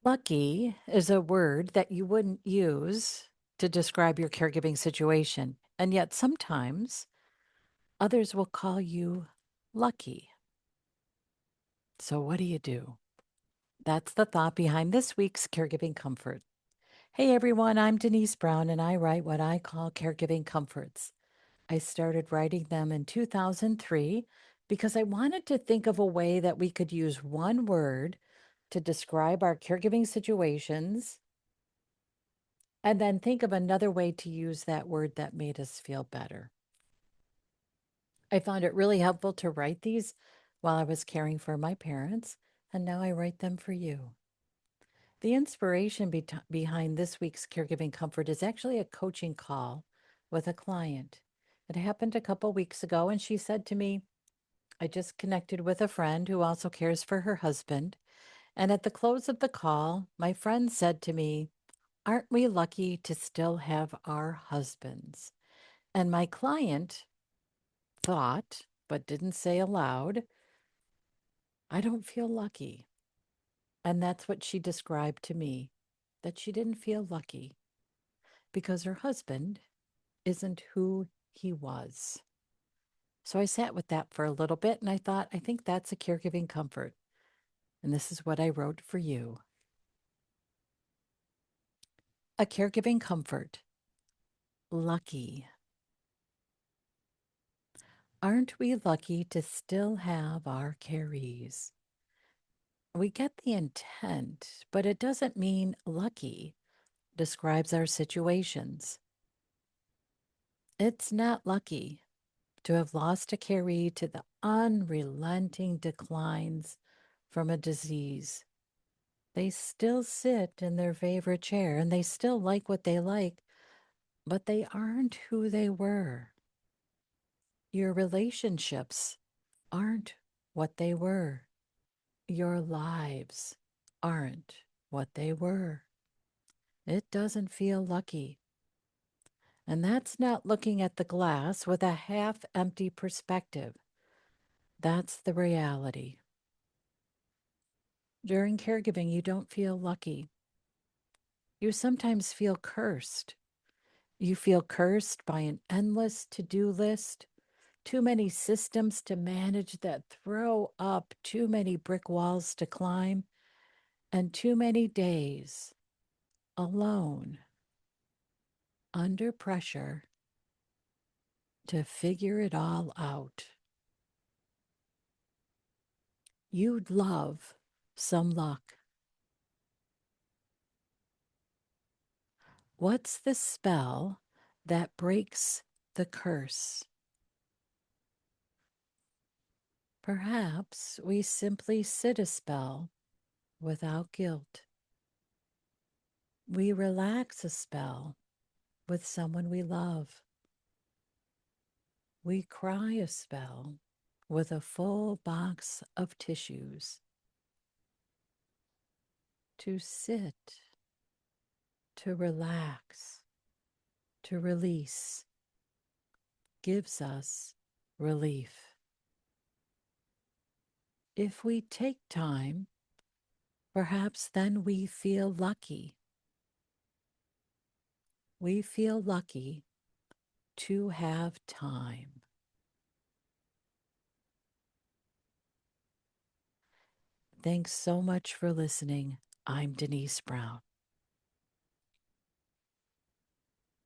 Lucky is a word that you wouldn't use to describe your caregiving situation, and yet sometimes others will call you lucky. So, what do you do? That's the thought behind this week's Caregiving Comfort. Hey everyone, I'm Denise Brown, and I write what I call Caregiving Comforts. I started writing them in 2003 because I wanted to think of a way that we could use one word to describe our caregiving situations and then think of another way to use that word that made us feel better. I found it really helpful to write these while I was caring for my parents, and now I write them for you. The inspiration behind this week's Caregiving Comfort is actually a coaching call with a client. It happened a couple weeks ago, and she said to me, I just connected with a friend who also cares for her husband. And at the close of the call, my friend said to me, aren't we lucky to still have our husbands? And my client thought, but didn't say aloud, I don't feel lucky. And that's what she described to me, that she didn't feel lucky because her husband isn't who he was. So I sat with that for a little bit and I thought, I think that's a caregiving comfort. And this is what I wrote for you. A caregiving comfort. Lucky. Aren't we lucky to still have our carees? We get the intent, but it doesn't mean lucky describes our situations. It's not lucky to have lost a caree to the unrelenting declines from a disease. They still sit in their favorite chair and they still like what they like, but they aren't who they were. Your relationships aren't what they were. Your lives aren't what they were. It doesn't feel lucky. And that's not looking at the glass with a half empty perspective. That's the reality. During caregiving, you don't feel lucky. You sometimes feel cursed. You feel cursed by an endless to do list, too many systems to manage that throw up too many brick walls to climb, and too many days alone under pressure to figure it all out. You'd love some luck. What's the spell that breaks the curse? Perhaps we simply sit a spell without guilt. We relax a spell with someone we love. We cry a spell with a full box of tissues. To sit, to relax, to release gives us relief. If we take time, perhaps then we feel lucky. We feel lucky to have time. Thanks so much for listening. I'm Denise Brown.